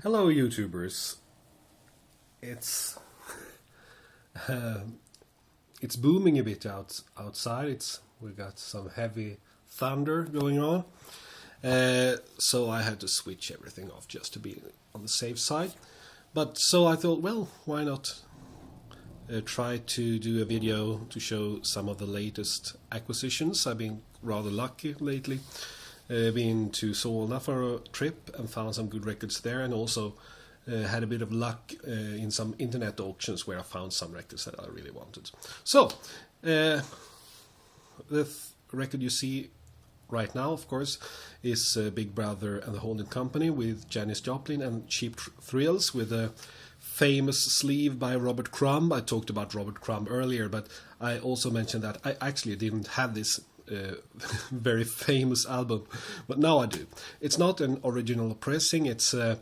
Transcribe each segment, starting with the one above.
Hello YouTubers. It's it's booming a bit outside. We got some heavy thunder going on. So I had to switch everything off just to be on the safe side. But so I thought, well, why not try to do a video to show some of the latest acquisitions. I've been rather lucky lately. Been to Solna for a trip and found some good records there, and also had a bit of luck in some internet auctions where I found some records that I really wanted. So, the record you see right now, of course, is Big Brother and the Holding Company with Janis Joplin and Cheap Thrills with a famous sleeve by Robert Crumb. I talked about Robert Crumb earlier, but I also mentioned that I actually didn't have this very famous album, but now I do. It's not an original pressing. It's a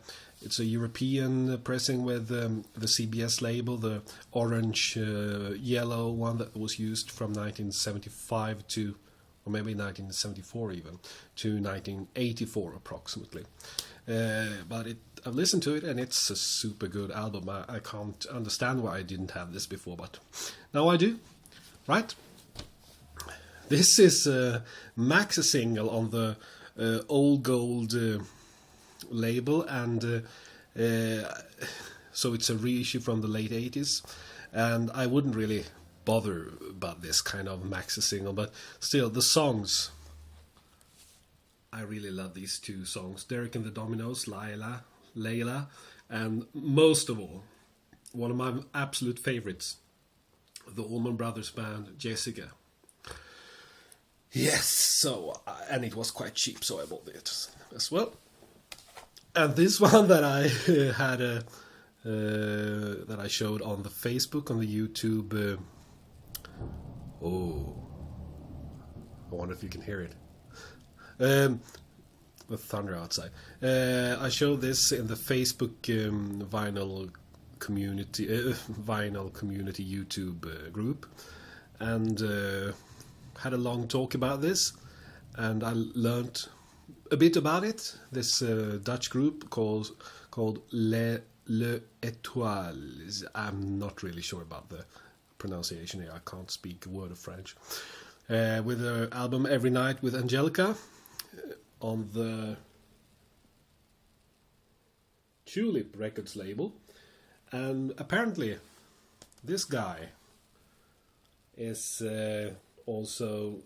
European pressing with the CBS label, the orange yellow one that was used from 1975 to, or maybe 1974 even, to 1984 approximately. But I've listened to it and it's a super good album. I can't understand why I didn't have this before, but now I do, right? This is a maxi single on the Old Gold label, and so it's a reissue from the late 80s, and I wouldn't really bother about this kind of maxi single, but still, the songs, I really love these two songs, Derek and the Dominos, Layla, and most of all, one of my absolute favorites, the Allman Brothers Band, Jessica. Yes, so, and it was quite cheap, so I bought it as well. And this one that I had that I showed on the Facebook, on the YouTube. Oh, I wonder if you can hear it. The thunder outside. I showed this in the Facebook vinyl community YouTube group, and had a long talk about this, and I learned a bit about it. This Dutch group called Le Étoiles. I'm not really sure about the pronunciation here. I can't speak a word of French. With their album Every Night with Angelica on the Tulip Records label, and apparently this guy is also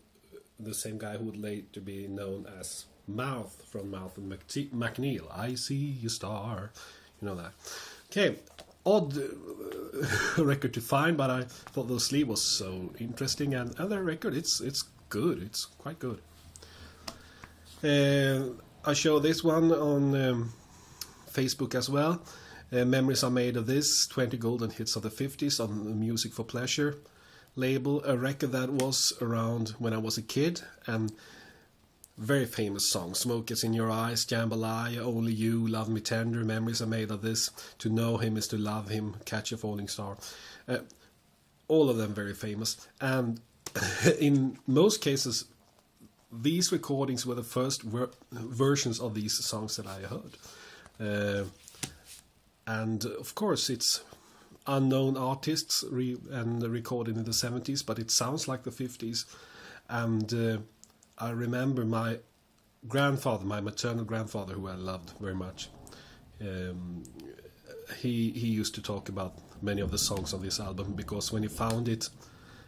the same guy who would later be known as Mouth from Mouth and McNeil. I see a star. You know that. Okay, odd record to find, but I thought the sleeve was so interesting, and their record, it's good. It's quite good. I show this one on Facebook as well. Memories are made of this, 20 golden hits of the 50s on the Music for Pleasure label, a record that was around when I was a kid, and very famous songs: Smoke Is in Your Eyes, Jambalaya, Only You, Love Me Tender, Memories Are Made of This, To Know Him Is to Love Him, Catch a Falling Star. All of them very famous, and in most cases these recordings were the first versions of these songs that I heard. And of course it's unknown artists and recorded in the 70s, but it sounds like the 50s. And I remember my grandfather, my maternal grandfather, who I loved very much, he used to talk about many of the songs on this album, because when he found it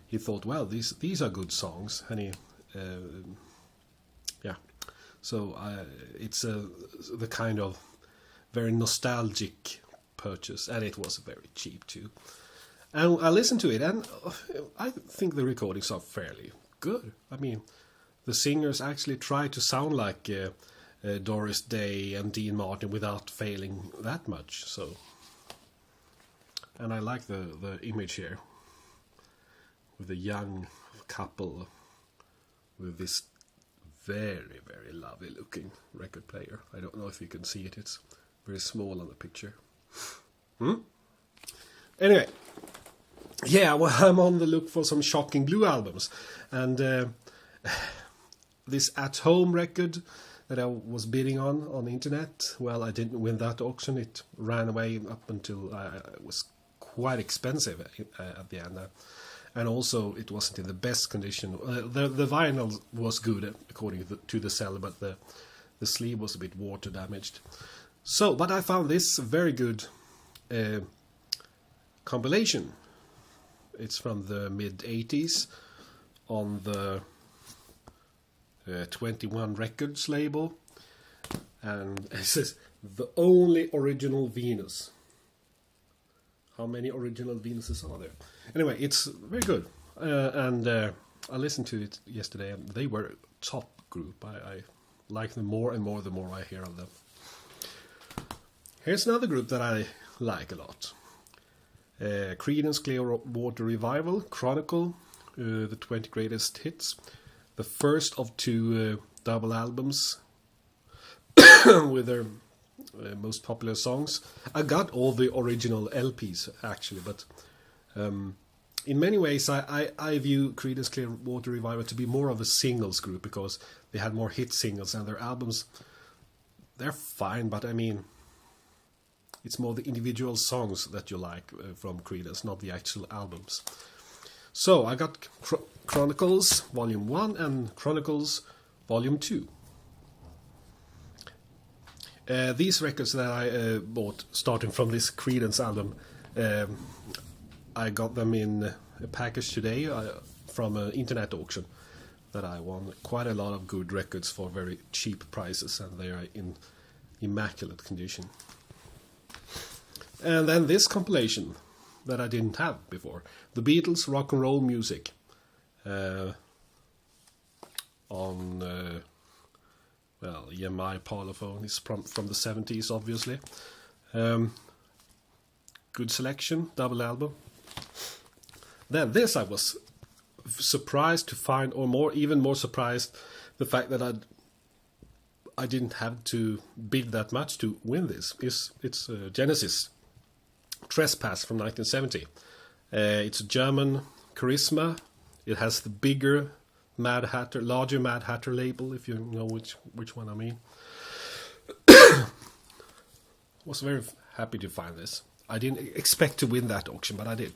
he thought, well, these are good songs, and he yeah, so it's the kind of very nostalgic purchase, and it was very cheap too. And I listened to it, and I think the recordings are fairly good. I mean, the singers actually try to sound like Doris Day and Dean Martin without failing that much. So, and I like the image here with a young couple with this very, very lovely looking record player. I don't know if you can see it. It's very small on the picture. Anyway, yeah, well, I'm on the look for some shocking blue albums, and this At Home record that I was bidding on the internet. Well, I didn't win that auction. It ran away up until it was quite expensive at the end. And also, it wasn't in the best condition. The vinyl was good, according to the seller, but the sleeve was a bit water damaged. So, but I found this very good compilation. It's from the mid-80s on the 21 Records label. And it says, the only original Venus. How many original Venuses are there? Anyway, it's very good. And I listened to it yesterday, and they were a top group. I like them more and more the more I hear of them. Here's another group that I like a lot. Creedence Clearwater Revival, Chronicle, the 20 Greatest Hits. The first of two double albums with their most popular songs. I got all the original LPs actually, but in many ways I view Creedence Clearwater Revival to be more of a singles group, because they had more hit singles, and their albums, they're fine, but I mean, it's more the individual songs that you like from Creedence, not the actual albums. So I got Chronicles Volume 1 and Chronicles Volume 2. These records that I bought, starting from this Creedence album, I got them in a package today from an internet auction that I won. Quite a lot of good records for very cheap prices, and they are in immaculate condition. And then this compilation that I didn't have before, the Beatles rock and roll music, on well, EMI Parlophone is from the 70s, obviously. Good selection, double album. Then this I was surprised to find, or even more surprised, the fact that I didn't have to bid that much to win this. It's Genesis Trespass from 1970. It's a German Charisma. It has the bigger larger Mad Hatter label, if you know which one I mean. Was very happy to find this. I didn't expect to win that auction, but I did.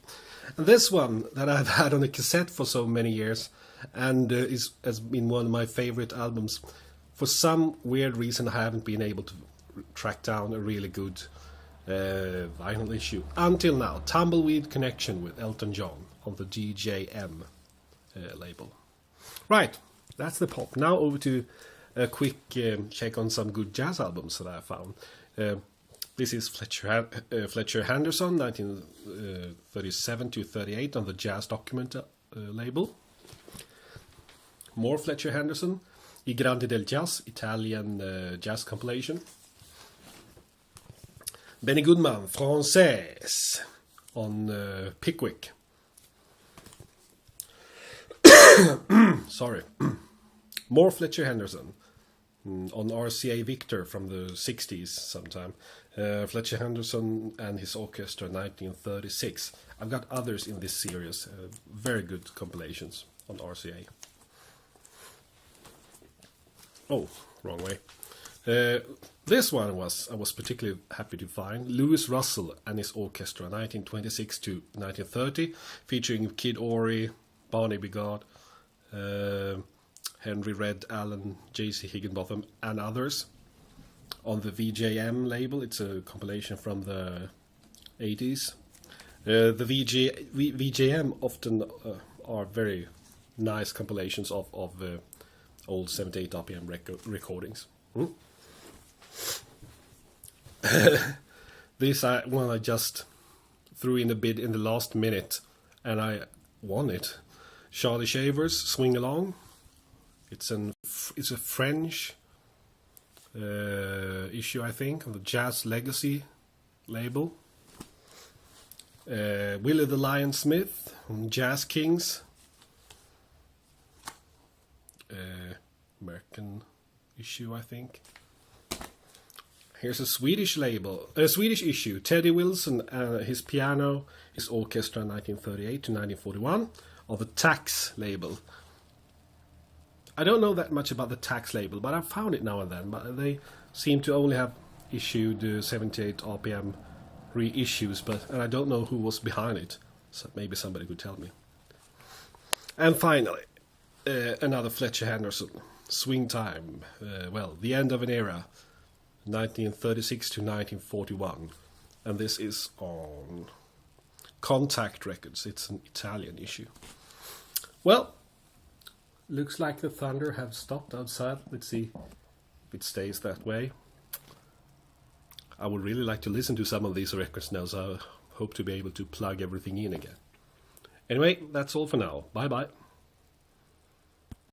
And this one that I've had on a cassette for so many years, and has been one of my favorite albums. For some weird reason, I haven't been able to track down a really good vinyl issue until now. Tumbleweed Connection with Elton John on the DJM label. Right, that's the pop. Now over to a quick check on some good jazz albums that I found. This is Fletcher Henderson, 1937 to 38 on the Jazz Document label. More Fletcher Henderson, I Grandi del Jazz, Italian jazz compilation. Benny Goodman, Française, on Pickwick. Sorry. More Fletcher Henderson on RCA Victor from the 60s sometime. Fletcher Henderson and his orchestra, 1936. I've got others in this series, very good compilations on RCA. Oh, wrong way. This one I was particularly happy to find. Louis Russell and his orchestra, 1926 to 1930, featuring Kid Ory, Barney Bigard, Henry Red Allen, J.C. Higginbotham, and others. On the VJM label, it's a compilation from the 80s. The VJM often are very nice compilations of old 78 RPM recordings. This one I just threw in a bid in the last minute, and I won it. Charlie Shavers, Swing Along. It's a French issue, I think, on the Jazz Legacy label. Willie the Lion Smith, Jazz Kings. American issue, I think. Here's a Swedish issue. Teddy Wilson, his piano, his orchestra, 1938 to 1941, of the Tax label. I don't know that much about the tax label, but I've found it now and then. But they seem to only have issued 78 RPM reissues, and I don't know who was behind it. So maybe somebody could tell me. And finally, another Fletcher Henderson, Swing Time. The end of an era, 1936 to 1941. And this is on Contact Records. It's an Italian issue. Well, looks like the thunder have stopped outside. Let's see if it stays that way. I would really like to listen to some of these records now, so I hope to be able to plug everything in again. Anyway, that's all for now. Bye bye.